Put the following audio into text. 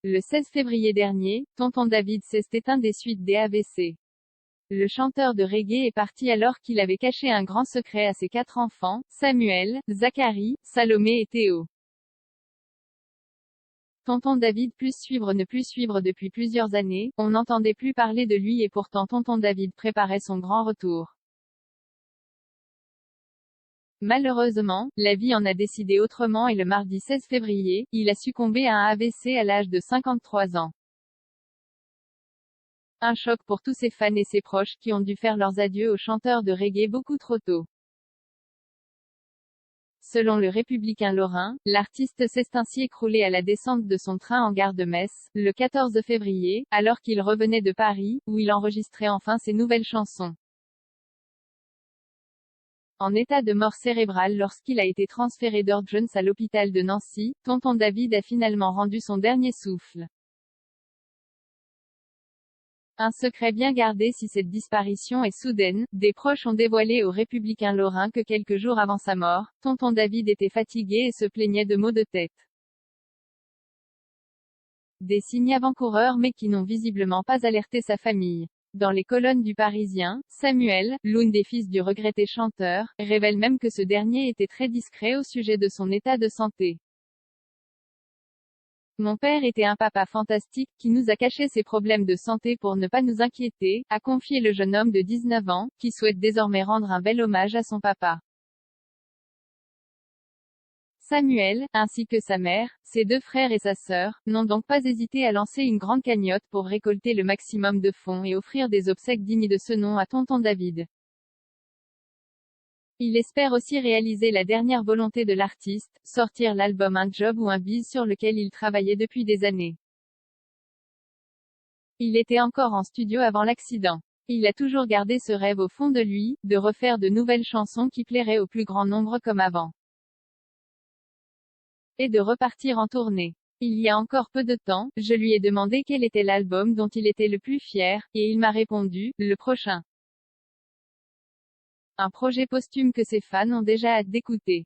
Le 16 février dernier, Tonton David s'est éteint des suites des AVC. Le chanteur de reggae est parti alors qu'il avait caché un grand secret à ses 4 enfants, Samuel, Zacharie, Salomé et Théo. Tonton David ne plus suivre depuis plusieurs années, on n'entendait plus parler de lui et pourtant Tonton David préparait son grand retour. Malheureusement, la vie en a décidé autrement et le mardi 16 février, il a succombé à un AVC à l'âge de 53 ans. Un choc pour tous ses fans et ses proches qui ont dû faire leurs adieux au chanteur de reggae beaucoup trop tôt. Selon le Républicain lorrain, l'artiste s'est ainsi écroulé à la descente de son train en gare de Metz, le 14 février, alors qu'il revenait de Paris, où il enregistrait enfin ses nouvelles chansons. En état de mort cérébrale lorsqu'il a été transféré d'urgence à l'hôpital de Nancy, Tonton David a finalement rendu son dernier souffle. Un secret bien gardé si cette disparition est soudaine, des proches ont dévoilé au Républicain lorrain que quelques jours avant sa mort, Tonton David était fatigué et se plaignait de maux de tête. Des signes avant-coureurs mais qui n'ont visiblement pas alerté sa famille. Dans les colonnes du Parisien, Samuel, l'un des fils du regretté chanteur, révèle même que ce dernier était très discret au sujet de son état de santé. Mon père était un papa fantastique, qui nous a caché ses problèmes de santé pour ne pas nous inquiéter, a confié le jeune homme de 19 ans, qui souhaite désormais rendre un bel hommage à son papa. Samuel, ainsi que sa mère, ses 2 frères et sa sœur, n'ont donc pas hésité à lancer une grande cagnotte pour récolter le maximum de fonds et offrir des obsèques dignes de ce nom à Tonton David. Il espère aussi réaliser la dernière volonté de l'artiste, sortir l'album Un Job ou un Bise sur lequel il travaillait depuis des années. Il était encore en studio avant l'accident. Il a toujours gardé ce rêve au fond de lui, de refaire de nouvelles chansons qui plairaient au plus grand nombre comme avant. Et de repartir en tournée. Il y a encore peu de temps, je lui ai demandé quel était l'album dont il était le plus fier, et il m'a répondu, le prochain. Un projet posthume que ses fans ont déjà hâte d'écouter.